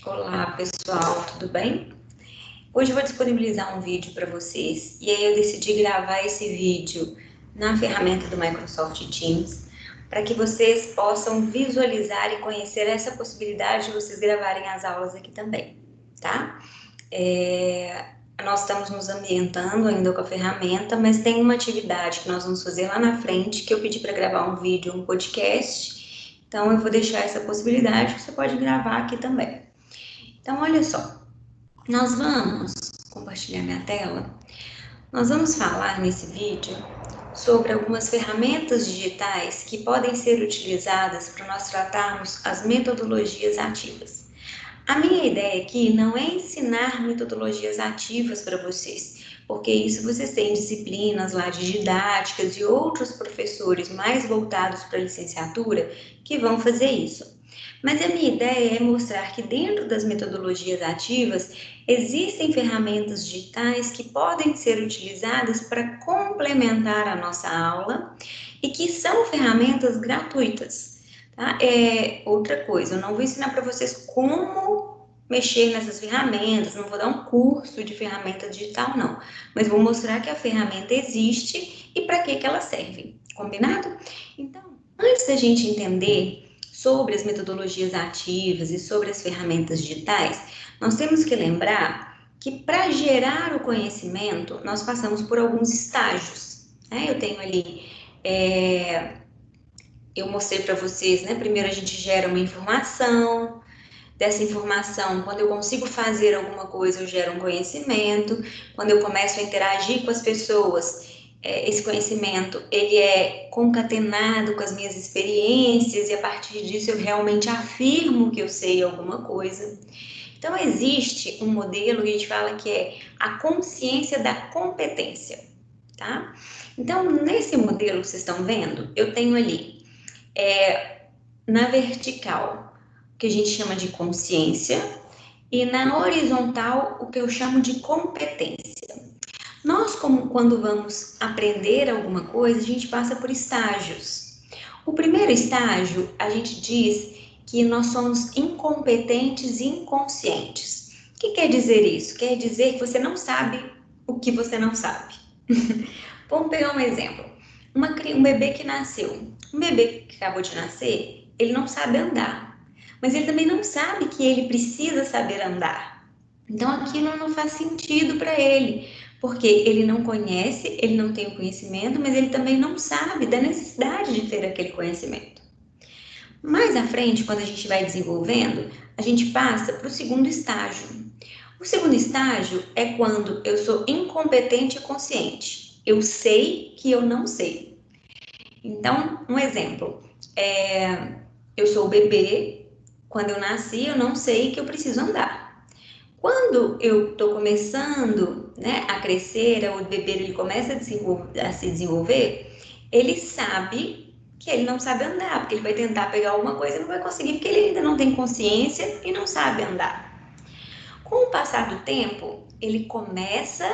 Olá, pessoal, tudo bem? Hoje eu vou disponibilizar um vídeo para vocês e aí eu decidi gravar esse vídeo na ferramenta do Microsoft Teams para que vocês possam visualizar e conhecer essa possibilidade de vocês gravarem as aulas aqui também, tá? Nós estamos nos ambientando ainda com a ferramenta, mas tem uma atividade que nós vamos fazer lá na frente que eu pedi para gravar um vídeo, um podcast, então eu vou deixar essa possibilidade que você pode gravar aqui também. Então, olha só, nós vamos compartilhar minha tela. Nós vamos falar nesse vídeo sobre algumas ferramentas digitais que podem ser utilizadas para nós tratarmos as metodologias ativas. A minha ideia aqui não é ensinar metodologias ativas para vocês, porque isso vocês têm disciplinas lá de didáticas e outros professores mais voltados para a licenciatura que vão fazer isso. Mas a minha ideia é mostrar que dentro das metodologias ativas existem ferramentas digitais que podem ser utilizadas para complementar a nossa aula e que são ferramentas gratuitas. Tá? Outra coisa, eu não vou ensinar para vocês como mexer nessas ferramentas, não vou dar um curso de ferramenta digital, não. Mas vou mostrar que a ferramenta existe e para que ela serve. Combinado? Então, antes da gente entender sobre as metodologias ativas e sobre as ferramentas digitais, nós temos que lembrar que para gerar o conhecimento, nós passamos por alguns estágios. Né? Eu tenho ali, eu mostrei para vocês, né? Primeiro a gente gera uma informação, dessa informação, quando eu consigo fazer alguma coisa, eu gero um conhecimento, quando eu começo a interagir com as pessoas, esse conhecimento, ele é concatenado com as minhas experiências e a partir disso eu realmente afirmo que eu sei alguma coisa. Então, existe um modelo que a gente fala que é a consciência da competência, tá? Então, nesse modelo que vocês estão vendo, eu tenho ali, na vertical, o que a gente chama de consciência, e na horizontal, o que eu chamo de competência. Nós, quando vamos aprender alguma coisa, a gente passa por estágios. O primeiro estágio, a gente diz que nós somos incompetentes e inconscientes. O que quer dizer isso? Quer dizer que você não sabe o que você não sabe. Vamos pegar um exemplo. Um bebê que nasceu. Um bebê que acabou de nascer, ele não sabe andar. Mas ele também não sabe que ele precisa saber andar. Então aquilo não faz sentido para ele, porque ele não conhece, ele não tem o conhecimento, mas ele também não sabe da necessidade de ter aquele conhecimento. Mais à frente, quando a gente vai desenvolvendo, a gente passa para o segundo estágio. O segundo estágio é quando eu sou incompetente e consciente. Eu sei que eu não sei. Então, um exemplo, eu sou bebê, quando eu nasci eu não sei que eu preciso andar. Quando eu estou começando, né, a crescer, o bebê ele começa a se desenvolver, ele sabe que ele não sabe andar, porque ele vai tentar pegar alguma coisa e não vai conseguir, porque ele ainda não tem consciência e não sabe andar. Com o passar do tempo, ele começa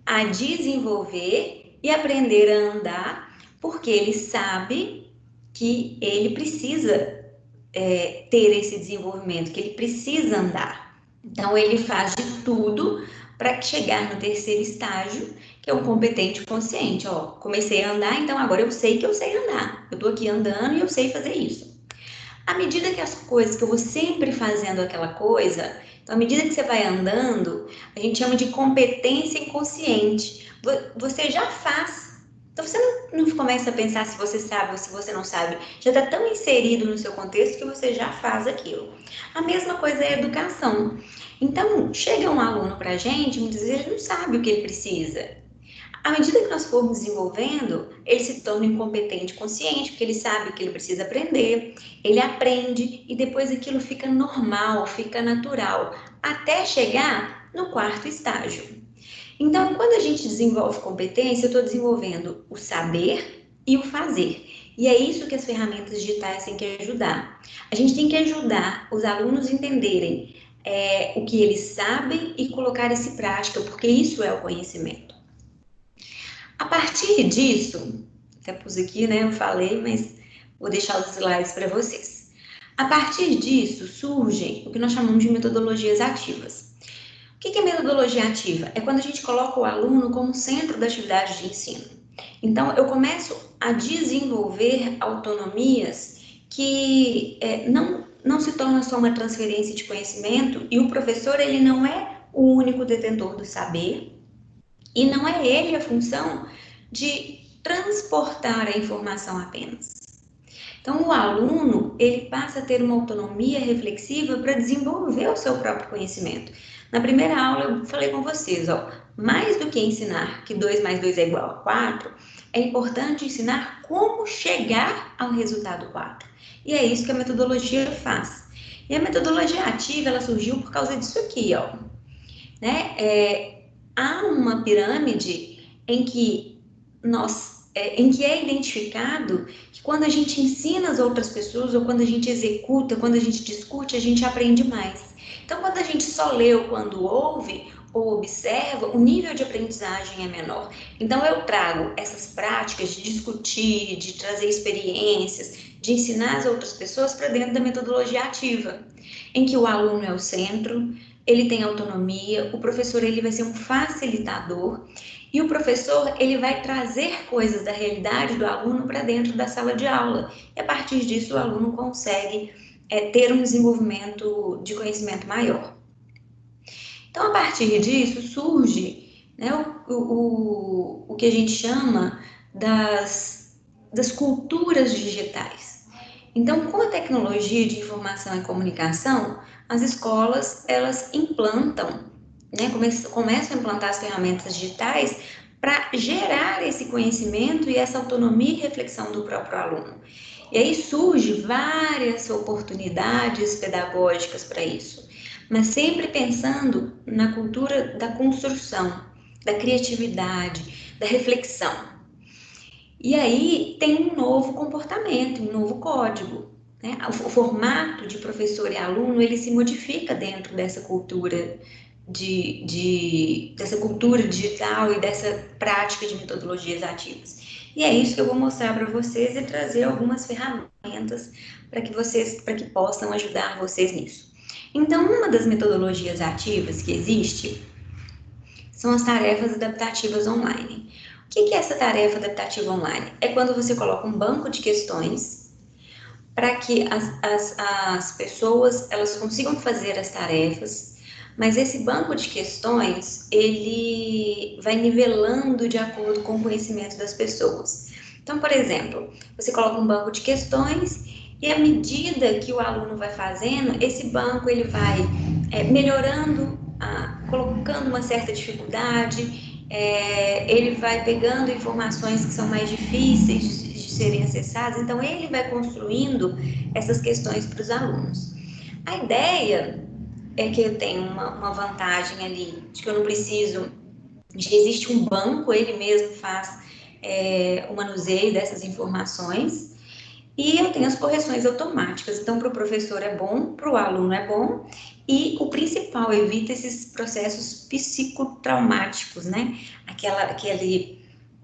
a desenvolver e aprender a andar, porque ele sabe que ele precisa ter esse desenvolvimento, que ele precisa andar. Então, ele faz de tudo para chegar no terceiro estágio, que é o competente consciente. Ó, comecei a andar, então agora eu sei que eu sei andar. Eu estou aqui andando e eu sei fazer isso. À medida que as coisas, que eu vou sempre fazendo aquela coisa, então à medida que você vai andando, a gente chama de competência inconsciente. Você já faz. Então você não começa a pensar se você sabe ou se você não sabe. Já está tão inserido no seu contexto que você já faz aquilo. A mesma coisa é a educação. Então, chega um aluno para a gente, muitas vezes ele não sabe o que ele precisa. À medida que nós formos desenvolvendo, ele se torna incompetente consciente, porque ele sabe que ele precisa aprender, ele aprende e depois aquilo fica normal, fica natural, até chegar no quarto estágio. Então, quando a gente desenvolve competência, eu estou desenvolvendo o saber e o fazer. E é isso que as ferramentas digitais têm que ajudar. A gente tem que ajudar os alunos a entenderem o que eles sabem e colocar isso em prática, porque isso é o conhecimento. A partir disso, até pus aqui, né? Eu falei, mas vou deixar os slides para vocês. A partir disso, surgem o que nós chamamos de metodologias ativas. O que é metodologia ativa? É quando a gente coloca o aluno como centro da atividade de ensino. Então, eu começo a desenvolver autonomias que não se torna só uma transferência de conhecimento, e o professor ele não é o único detentor do saber, e não é ele a função de transportar a informação apenas. Então, o aluno, ele passa a ter uma autonomia reflexiva para desenvolver o seu próprio conhecimento. Na primeira aula, eu falei com vocês, mais do que ensinar que 2 mais 2 é igual a 4, é importante ensinar como chegar ao resultado 4. E é isso que a metodologia faz. E a metodologia ativa, ela surgiu por causa disso aqui, né? Há uma pirâmide em que é identificado que quando a gente ensina as outras pessoas, ou quando a gente executa, quando a gente discute, a gente aprende mais. Então, quando a gente só lê ou quando ouve ou observa, o nível de aprendizagem é menor. Então, eu trago essas práticas de discutir, de trazer experiências, de ensinar as outras pessoas para dentro da metodologia ativa, em que o aluno é o centro, ele tem autonomia, o professor ele vai ser um facilitador, e o professor ele vai trazer coisas da realidade do aluno para dentro da sala de aula. E a partir disso o aluno consegue ter um desenvolvimento de conhecimento maior. Então, a partir disso surge, né, o que a gente chama das culturas digitais. Então, com a tecnologia de informação e comunicação, as escolas elas implantam, né, começam a implantar as ferramentas digitais para gerar esse conhecimento e essa autonomia e reflexão do próprio aluno. E aí surgem várias oportunidades pedagógicas para isso, mas sempre pensando na cultura da construção, da criatividade, da reflexão. E aí tem um novo comportamento, um novo código, né? O formato de professor e aluno ele se modifica dentro dessa cultura dessa cultura digital e dessa prática de metodologias ativas. E é isso que eu vou mostrar para vocês e trazer algumas ferramentas para que possam ajudar vocês nisso. Então, uma das metodologias ativas que existe são as tarefas adaptativas online. O que é essa tarefa adaptativa online? É quando você coloca um banco de questões para que as pessoas elas consigam fazer as tarefas, mas esse banco de questões ele vai nivelando de acordo com o conhecimento das pessoas. Então, por exemplo, você coloca um banco de questões e à medida que o aluno vai fazendo, esse banco ele vai melhorando, colocando uma certa dificuldade, ele vai pegando informações que são mais difíceis de serem acessadas, então ele vai construindo essas questões para os alunos. A ideia é que eu tenho uma vantagem ali, de que eu não preciso, já existe um banco, ele mesmo faz o manuseio dessas informações, e eu tenho as correções automáticas, então para o professor é bom, para o aluno é bom, e o principal, evita esses processos psicotraumáticos, né? Aquela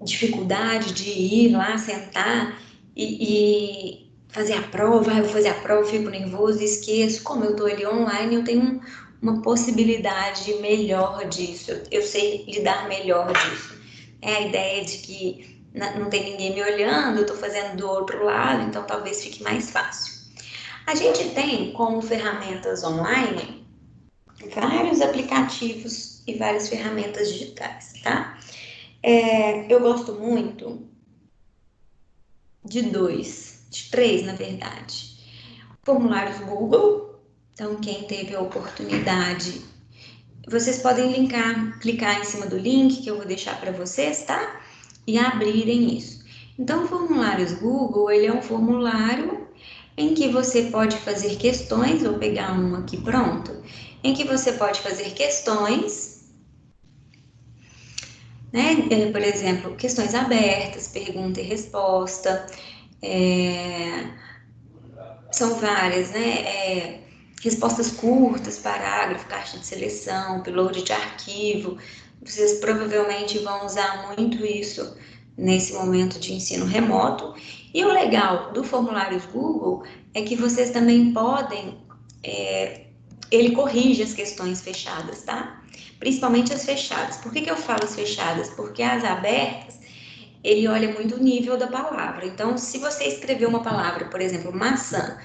dificuldade de ir lá, sentar e fazer a prova, eu vou fazer a prova, fico nervoso, esqueço. Como eu estou ali online, eu tenho uma possibilidade melhor disso, eu sei lidar melhor disso. É a ideia de que não tem ninguém me olhando, eu estou fazendo do outro lado, então talvez fique mais fácil. A gente tem como ferramentas online vários aplicativos e várias ferramentas digitais, tá? Eu gosto muito de três, na verdade. Formulários Google, então quem teve a oportunidade, vocês podem clicar em cima do link que eu vou deixar para vocês, tá? E abrirem isso. Então, o Formulários Google, ele é um formulário em que você pode fazer questões, vou pegar um aqui pronto, em que você pode fazer questões, né? Por exemplo, questões abertas, pergunta e resposta, são várias, né? Respostas curtas, parágrafo, caixa de seleção, upload de arquivo. Vocês provavelmente vão usar muito isso nesse momento de ensino remoto. E o legal do formulários Google é que vocês também podem, ele corrige as questões fechadas, tá? Principalmente as fechadas. Por que eu falo as fechadas? Porque as abertas, ele olha muito o nível da palavra. Então, se você escrever uma palavra, por exemplo, maçã,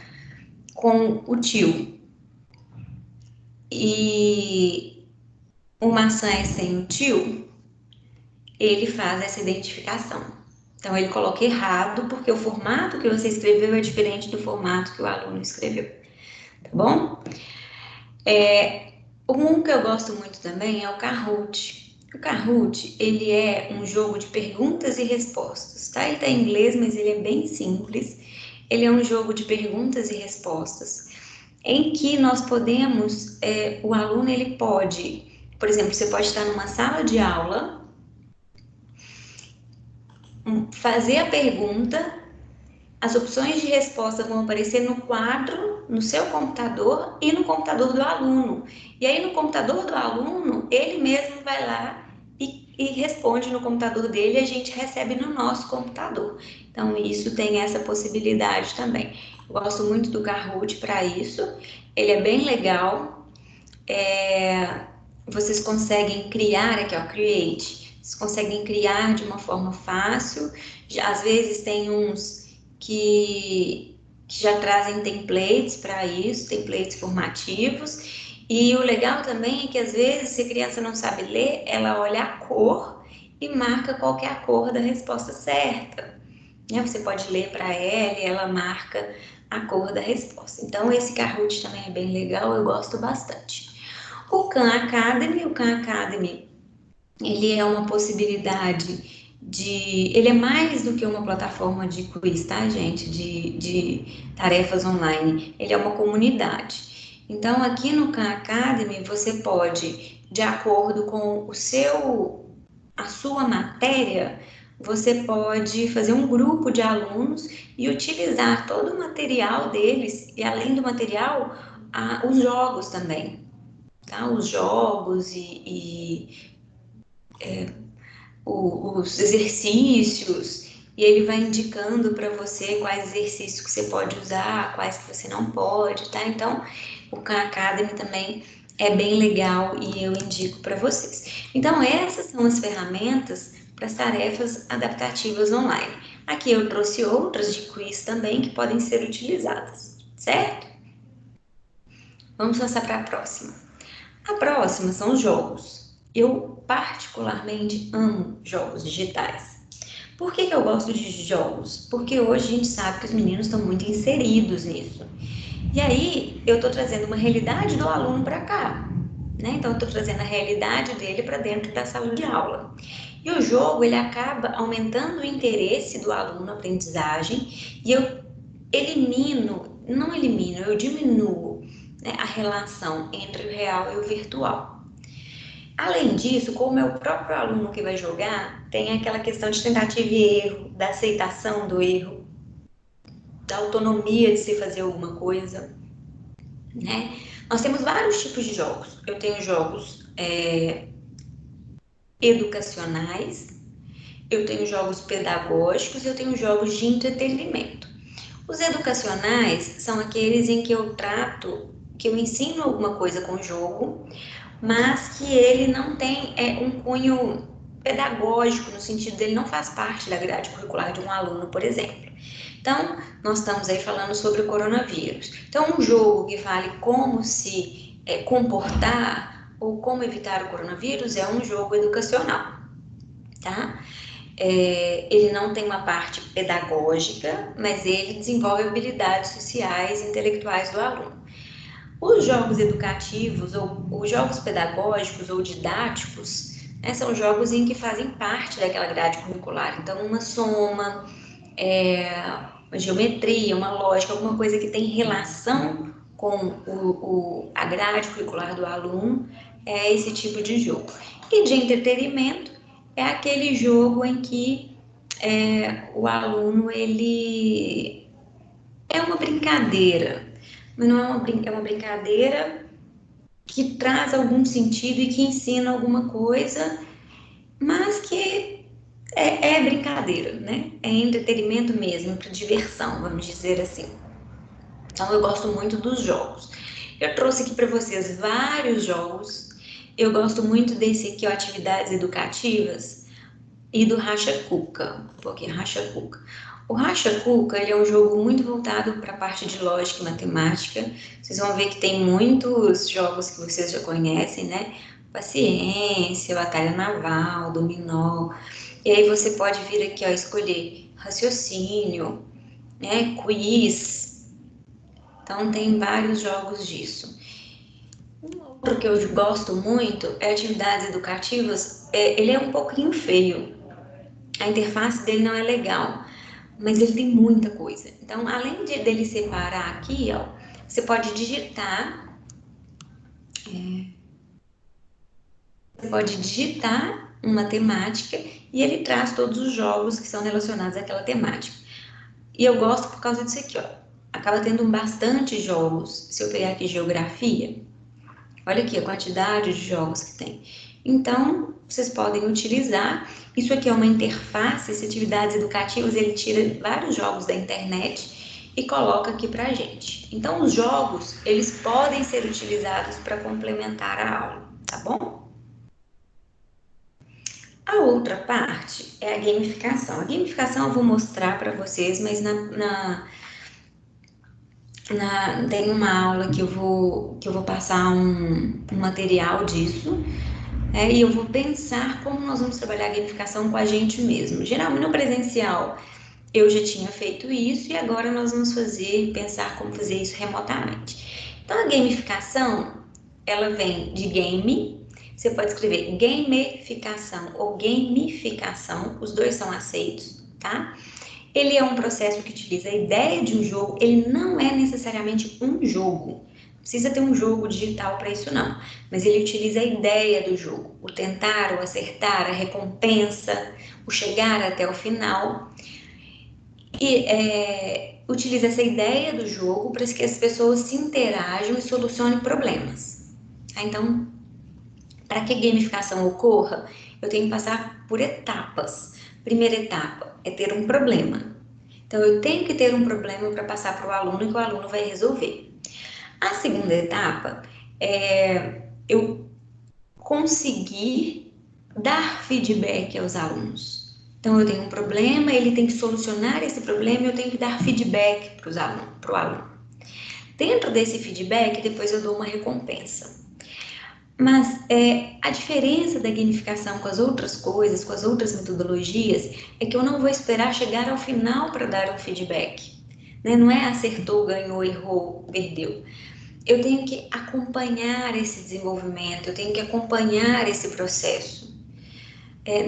com o tio, e o maçã é sem o tio, ele faz essa identificação. Então, ele coloca errado, porque o formato que você escreveu é diferente do formato que o aluno escreveu, tá bom? Um que eu gosto muito também é o Kahoot. O Kahoot, ele é um jogo de perguntas e respostas, tá? Ele tá em inglês, mas ele é bem simples. Ele é um jogo de perguntas e respostas, em que nós podemos, o aluno, ele pode, por exemplo, você pode estar numa sala de aula, fazer a pergunta, as opções de resposta vão aparecer no quadro, no seu computador e no computador do aluno. E aí, no computador do aluno, ele mesmo vai lá e responde no computador dele e a gente recebe no nosso computador. Então, isso tem essa possibilidade também. Eu gosto muito do Kahoot para isso. Ele é bem legal. Vocês conseguem criar aqui, ó, create. Vocês conseguem criar de uma forma fácil. Às vezes tem uns que já trazem templates para isso, templates formativos. E o legal também é que às vezes, se a criança não sabe ler, ela olha a cor e marca qual que é a cor da resposta certa. Né? Você pode ler para ela e ela marca a cor da resposta. Então, esse Kahoot também é bem legal, eu gosto bastante. O Khan Academy, ele é uma possibilidade ele é mais do que uma plataforma de quiz, tá, gente? De tarefas online. Ele é uma comunidade. Então, aqui no Khan Academy, você pode, de acordo com a sua matéria, você pode fazer um grupo de alunos e utilizar todo o material deles, e além do material, os jogos também, tá? Os jogos os exercícios, e ele vai indicando para você quais exercícios que você pode usar, quais que você não pode, tá? Então, o Khan Academy também é bem legal e eu indico para vocês. Então, essas são as ferramentas para as tarefas adaptativas online. Aqui eu trouxe outras de quiz também que podem ser utilizadas, certo? Vamos passar para a próxima. A próxima são os jogos. Eu particularmente amo jogos digitais. Por que eu gosto de jogos? Porque hoje a gente sabe que os meninos estão muito inseridos nisso. E aí eu estou trazendo uma realidade do aluno para cá, né? Então eu estou trazendo a realidade dele para dentro da sala de aula. E o jogo ele acaba aumentando o interesse do aluno na aprendizagem e eu não elimino, eu diminuo, né, a relação entre o real e o virtual. Além disso, como é o próprio aluno que vai jogar, tem aquela questão de tentativa e erro, da aceitação do erro, da autonomia de se fazer alguma coisa, né? Nós temos vários tipos de jogos. Eu tenho jogos educacionais, eu tenho jogos pedagógicos e eu tenho jogos de entretenimento. Os educacionais são aqueles em que que eu ensino alguma coisa com o jogo, mas que ele não tem um cunho pedagógico, no sentido dele não faz parte da grade curricular de um aluno, por exemplo. Então, nós estamos aí falando sobre o coronavírus. Então, um jogo que fale como se comportar ou como evitar o coronavírus é um jogo educacional, tá? Ele não tem uma parte pedagógica, mas ele desenvolve habilidades sociais e intelectuais do aluno. Os jogos educativos, ou os jogos pedagógicos ou didáticos, né, são jogos em que fazem parte daquela grade curricular. Então, uma soma, uma geometria, uma lógica, alguma coisa que tem relação com a grade curricular do aluno, é esse tipo de jogo. E de entretenimento é aquele jogo em que o aluno ele é uma brincadeira, mas não é uma brincadeira que traz algum sentido e que ensina alguma coisa, mas que é brincadeira, né? É entretenimento mesmo, para diversão, vamos dizer assim. Então eu gosto muito dos jogos. Eu trouxe aqui para vocês vários jogos. Eu gosto muito desse aqui, ó, atividades educativas, e do Racha Cuca. Porque Racha Cuca. O Racha Cuca, ele é um jogo muito voltado para a parte de lógica e matemática. Vocês vão ver que tem muitos jogos que vocês já conhecem, né? Paciência, Batalha Naval, Dominó. E aí você pode vir aqui, ó, escolher raciocínio, né? Quiz. Então tem vários jogos disso. Um outro que eu gosto muito é atividades educativas. Ele é um pouquinho feio. A interface dele não é legal, mas ele tem muita coisa. Então, além dele separar aqui, ó, você pode digitar, uma temática e ele traz todos os jogos que são relacionados àquela temática. E eu gosto por causa disso aqui, ó. Acaba tendo bastante jogos. Se eu pegar aqui geografia, olha aqui a quantidade de jogos que tem. Então, vocês podem utilizar. Isso aqui é uma interface, esse atividades educativas, ele tira vários jogos da internet e coloca aqui pra gente. Então, os jogos, eles podem ser utilizados para complementar a aula, tá bom? A outra parte é a gamificação. A gamificação eu vou mostrar para vocês, mas tem uma aula que eu vou passar um material disso, e eu vou pensar como nós vamos trabalhar a gamificação com a gente mesmo. Geralmente no presencial eu já tinha feito isso e agora nós vamos pensar como fazer isso remotamente. Então a gamificação, ela vem de game, você pode escrever gamificação ou gamificação, os dois são aceitos, tá? Ele é um processo que utiliza a ideia de um jogo, ele não é necessariamente um jogo. Não precisa ter um jogo digital para isso não, mas ele utiliza a ideia do jogo, o tentar, o acertar, a recompensa, o chegar até o final. E utiliza essa ideia do jogo para que as pessoas se interajam e solucionem problemas. Então, para que a gamificação ocorra, eu tenho que passar por etapas. Primeira etapa é ter um problema. Então, eu tenho que ter um problema para passar para o aluno e que o aluno vai resolver. A segunda etapa é eu conseguir dar feedback aos alunos. Então, eu tenho um problema, ele tem que solucionar esse problema e eu tenho que dar feedback para o aluno. Dentro desse feedback, depois eu dou uma recompensa. Mas a diferença da gamificação com as outras coisas, com as outras metodologias, é que eu não vou esperar chegar ao final para dar um feedback. Né? Não é acertou, ganhou, errou, perdeu. Eu tenho que acompanhar esse desenvolvimento, eu tenho que acompanhar esse processo.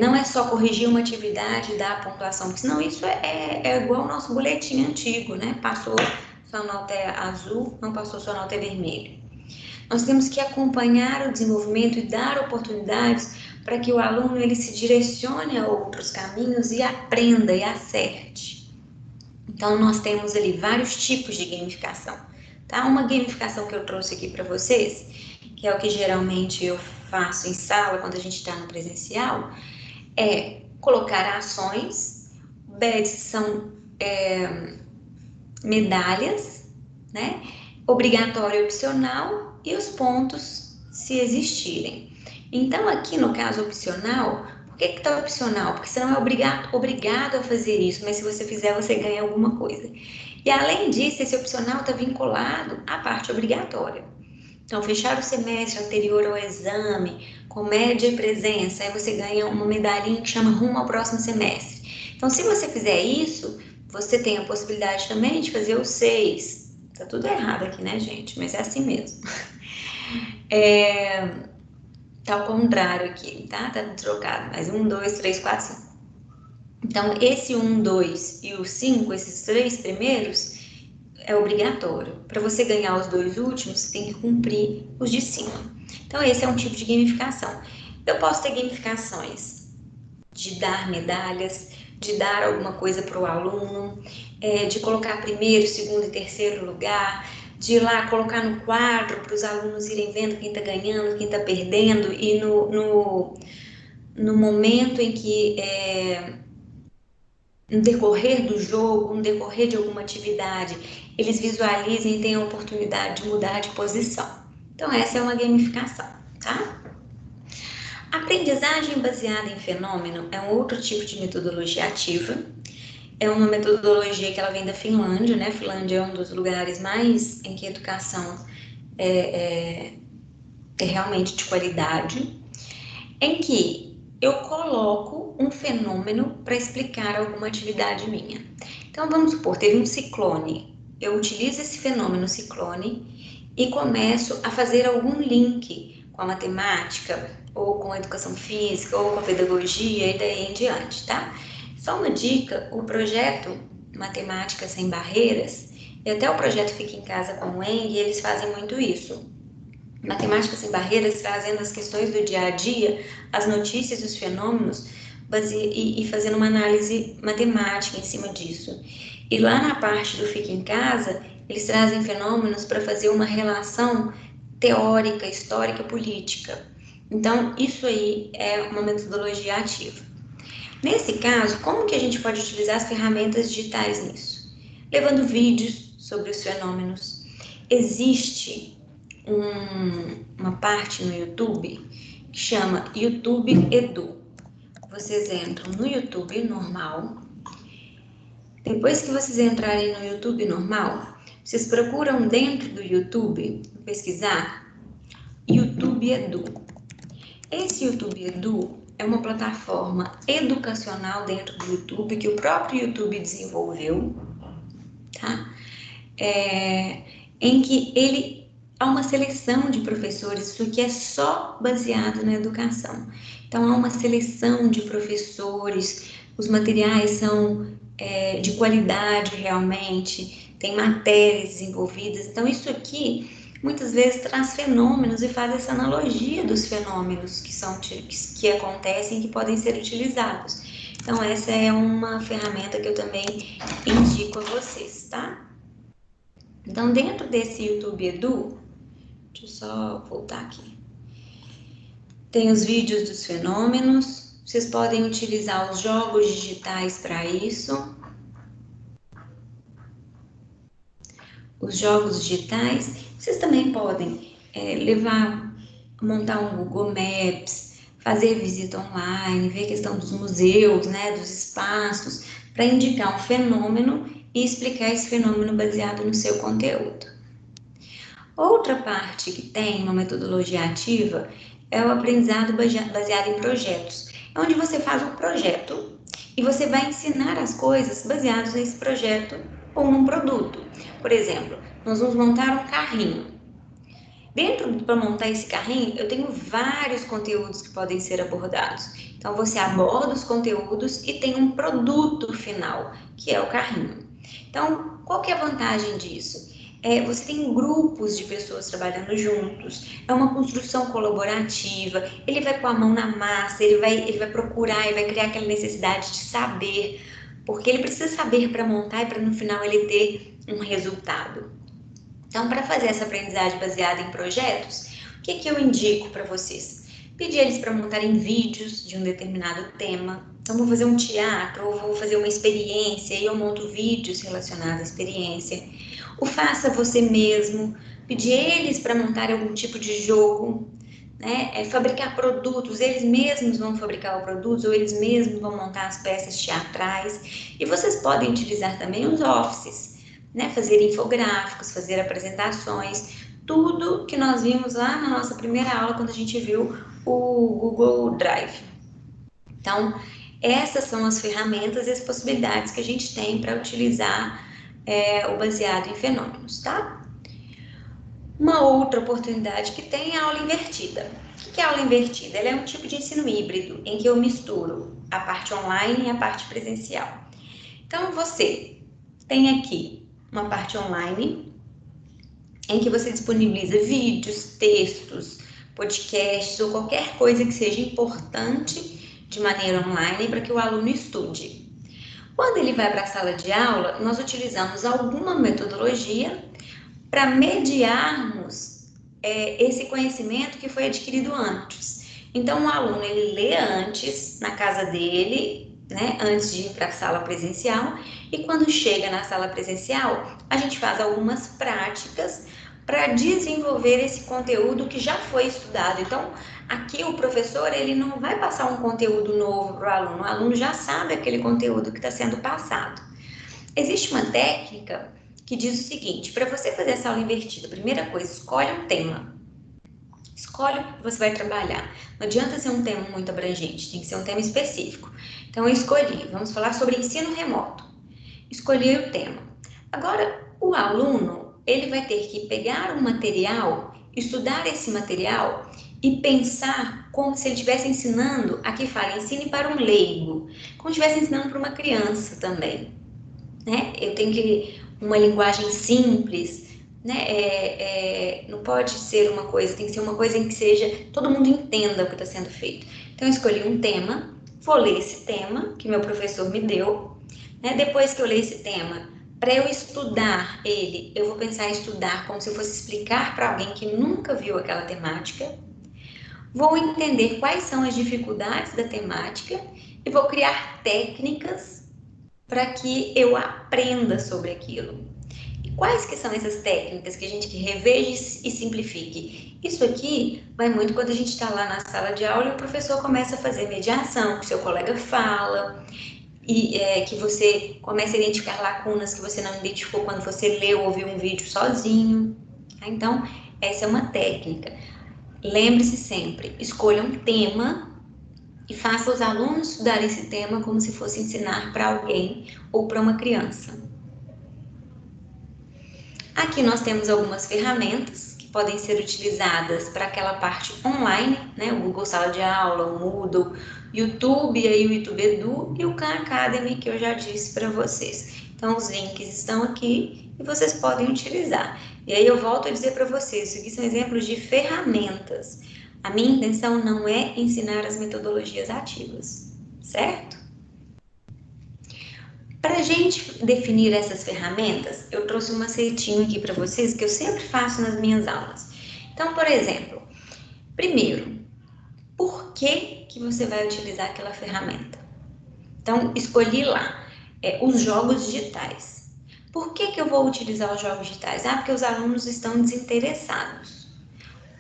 Não é só corrigir uma atividade e dar a pontuação, porque senão isso é igual ao nosso boletim antigo, né? Passou, sua nota é azul, não passou, sua nota é vermelha. Nós temos que acompanhar o desenvolvimento e dar oportunidades para que o aluno ele se direcione a outros caminhos e aprenda e acerte. Então, nós temos ali vários tipos de gamificação. Tá? Uma gamificação que eu trouxe aqui para vocês, que é o que geralmente eu faço em sala quando a gente está no presencial, é colocar ações, badges são medalhas, né? Obrigatório e opcional, e os pontos se existirem. Então, aqui no caso opcional, por que está opcional? Porque você não é obrigado a fazer isso, mas se você fizer, você ganha alguma coisa. E além disso, esse opcional está vinculado à parte obrigatória. Então, fechar o semestre anterior ao exame, com média e presença, aí você ganha uma medalhinha que chama rumo ao próximo semestre. Então, se você fizer isso, você tem a possibilidade também de fazer os 6. Tá tudo errado aqui, né, gente? Mas é assim mesmo. Tá ao contrário aqui, tá? Tá trocado. Mas 1, 2, 3, 4, 5. Então, esse 1, 2 e o 5, esses 3 primeiros, é obrigatório. Para você ganhar os 2 últimos, você tem que cumprir os de cima. Então, esse é um tipo de gamificação. Eu posso ter gamificações de dar medalhas, de dar alguma coisa para o aluno, de colocar primeiro, segundo e terceiro lugar, de ir lá colocar no quadro para os alunos irem vendo quem está ganhando, quem está perdendo, e no momento em que, no decorrer do jogo, no decorrer de alguma atividade, eles visualizem e tenham a oportunidade de mudar de posição. Então, essa é uma gamificação, tá? Aprendizagem baseada em fenômeno é um outro tipo de metodologia ativa. É uma metodologia que ela vem da Finlândia, né? A Finlândia é um dos lugares mais em que a educação é realmente de qualidade, em que eu coloco um fenômeno para explicar alguma atividade minha. Então, vamos supor, teve um ciclone. Eu utilizo esse fenômeno ciclone e começo a fazer algum link com a matemática, ou com a educação física, ou com a pedagogia, e daí em diante, tá? Só uma dica, o projeto Matemática Sem Barreiras, e até o projeto Fica em Casa com o Eng, eles fazem muito isso. Matemática Sem Barreiras, trazendo as questões do dia a dia, as notícias, os fenômenos, e fazendo uma análise matemática em cima disso. E lá na parte do Fica em Casa, eles trazem fenômenos para fazer uma relação teórica, histórica, política. Então, isso aí é uma metodologia ativa. Nesse caso, como que a gente pode utilizar as ferramentas digitais nisso? Levando vídeos sobre os fenômenos. Existe uma parte no YouTube que chama YouTube Edu. Vocês entram no YouTube normal. Depois que vocês entrarem no YouTube normal, vocês procuram dentro do YouTube, pesquisar YouTube Edu. Esse YouTube Edu é uma plataforma educacional dentro do YouTube que o próprio YouTube desenvolveu, tá? Em que ele há uma seleção de professores, isso aqui é só baseado na educação. Então, há uma seleção de professores, os materiais são de qualidade realmente, tem matérias desenvolvidas. Então, isso aqui muitas vezes traz fenômenos e faz essa analogia dos fenômenos que acontecem e que podem ser utilizados. Então, essa é uma ferramenta que eu também indico a vocês, tá? Então, dentro desse YouTube Edu, deixa eu só voltar aqui. Tem os vídeos dos fenômenos, vocês podem utilizar os jogos digitais para isso. Os jogos digitais, vocês também podem montar um Google Maps, fazer visita online, ver a questão dos museus, né, dos espaços, para indicar um fenômeno e explicar esse fenômeno baseado no seu conteúdo. Outra parte que tem uma metodologia ativa é o aprendizado baseado em projetos, é onde você faz um projeto e você vai ensinar as coisas baseadas nesse projeto ou num produto. Por exemplo, nós vamos montar um carrinho. Para montar esse carrinho, eu tenho vários conteúdos que podem ser abordados. Então, você aborda os conteúdos e tem um produto final, que é o carrinho. Então, qual que é a vantagem disso? Você tem grupos de pessoas trabalhando juntos, é uma construção colaborativa, ele vai pôr a mão na massa, ele vai procurar, ele vai criar aquela necessidade de saber, porque ele precisa saber para montar e para no final ele ter um resultado. Então, para fazer essa aprendizagem baseada em projetos, o que eu indico para vocês? Pedir eles para montarem vídeos de um determinado tema. Então, vou fazer um teatro ou vou fazer uma experiência e eu monto vídeos relacionados à experiência. O faça você mesmo, pedir eles para montar algum tipo de jogo, né? Fabricar produtos, eles mesmos vão fabricar o produto ou eles mesmos vão montar as peças teatrais. E vocês podem utilizar também os offices, né? Fazer infográficos, fazer apresentações, tudo que nós vimos lá na nossa primeira aula quando a gente viu o Google Drive. Então, essas são as ferramentas e as possibilidades que a gente tem para utilizar o baseado em fenômenos, tá? Uma outra oportunidade que tem é a aula invertida. O que é a aula invertida? Ela é um tipo de ensino híbrido em que eu misturo a parte online e a parte presencial. Então, você tem aqui uma parte online em que você disponibiliza vídeos, textos, podcasts ou qualquer coisa que seja importante de maneira online para que o aluno estude. Quando ele vai para a sala de aula, nós utilizamos alguma metodologia para mediarmos esse conhecimento que foi adquirido antes. Então, o aluno, ele lê antes, na casa dele, né, antes de ir para a sala presencial, e quando chega na sala presencial, a gente faz algumas práticas para desenvolver esse conteúdo que já foi estudado. Então, aqui o professor, ele não vai passar um conteúdo novo para o aluno já sabe aquele conteúdo que está sendo passado. Existe uma técnica que diz o seguinte: para você fazer essa aula invertida, primeira coisa, escolhe um tema. Escolhe o que você vai trabalhar. Não adianta ser um tema muito abrangente, tem que ser um tema específico. Então, eu escolhi, vamos falar sobre ensino remoto. Escolhi o tema. Agora, o aluno, ele vai ter que pegar um material, estudar esse material e pensar como se ele estivesse ensinando, aqui fala, ensine para um leigo, como se estivesse ensinando para uma criança também, né? Eu tenho que uma linguagem simples, né? Não pode ser uma coisa, tem que ser uma coisa em que seja todo mundo entenda o que está sendo feito. Então eu escolhi um tema, vou ler esse tema que meu professor me deu, né? Depois que eu ler esse tema, para eu estudar ele, eu vou pensar em estudar como se eu fosse explicar para alguém que nunca viu aquela temática. Vou entender quais são as dificuldades da temática e vou criar técnicas para que eu aprenda sobre aquilo. E quais que são essas técnicas que a gente que reveja e simplifique? Isso aqui vai muito quando a gente está lá na sala de aula e o professor começa a fazer mediação, que o seu colega fala, e que você começa a identificar lacunas que você não identificou quando você leu ou ouviu um vídeo sozinho. Então, essa é uma técnica. Lembre-se sempre, escolha um tema e faça os alunos estudar esse tema como se fosse ensinar para alguém ou para uma criança. Aqui nós temos algumas ferramentas que podem ser utilizadas para aquela parte online, né? O Google Sala de Aula, o Moodle, YouTube, aí o YouTube Edu e o Khan Academy, que eu já disse para vocês. Então, os links estão aqui e vocês podem utilizar. E aí eu volto a dizer para vocês, isso aqui são exemplos de ferramentas. A minha intenção não é ensinar as metodologias ativas, certo? Para a gente definir essas ferramentas, eu trouxe um macetinho aqui para vocês que eu sempre faço nas minhas aulas. Então, por exemplo, primeiro, por que você vai utilizar aquela ferramenta? Então, escolhi lá os jogos digitais. Por que eu vou utilizar os jogos digitais? Porque os alunos estão desinteressados.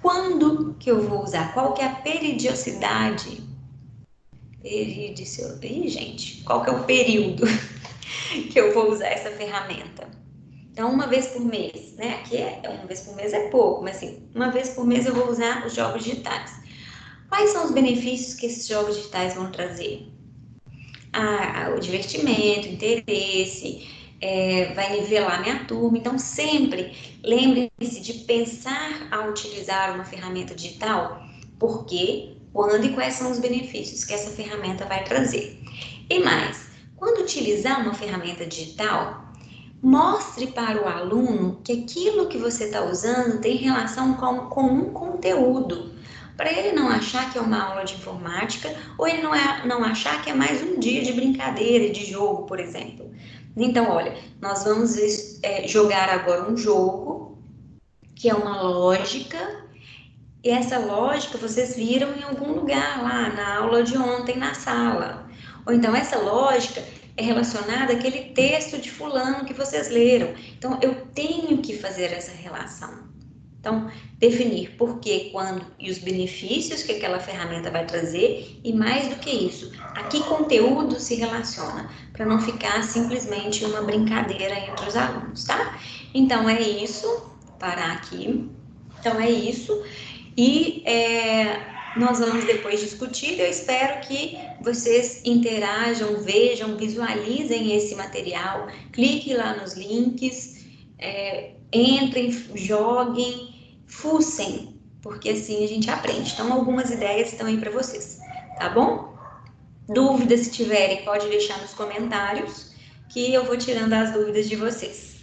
Quando que eu vou usar? Qual que é a periodicidade? Ih, gente, qual que é o período que eu vou usar essa ferramenta? Então, uma vez por mês, né? Aqui uma vez por mês é pouco, mas assim, uma vez por mês eu vou usar os jogos digitais. Quais são os benefícios que esses jogos digitais vão trazer? O divertimento, interesse, vai nivelar minha turma. Então, sempre lembre-se de pensar ao utilizar uma ferramenta digital, porque, quando e quais são os benefícios que essa ferramenta vai trazer. E mais, quando utilizar uma ferramenta digital, mostre para o aluno que aquilo que você está usando tem relação com um conteúdo, para ele não achar que é uma aula de informática ou ele não achar que é mais um dia de brincadeira, de jogo, por exemplo. Então, olha, nós vamos jogar agora um jogo que é uma lógica, e essa lógica vocês viram em algum lugar lá na aula de ontem na sala. Ou então essa lógica é relacionada àquele texto de fulano que vocês leram. Então eu tenho que fazer essa relação. Então, definir por que, quando e os benefícios que aquela ferramenta vai trazer, e mais do que isso, a que conteúdo se relaciona, para não ficar simplesmente uma brincadeira entre os alunos, tá? Então é isso, parar aqui. Então é isso. E nós vamos depois discutir. Eu espero que vocês interajam, vejam, visualizem esse material, cliquem lá nos links, entrem, joguem, fuçem, porque assim a gente aprende. Então, algumas ideias estão aí para vocês, tá bom? Dúvidas, se tiverem, pode deixar nos comentários, que eu vou tirando as dúvidas de vocês.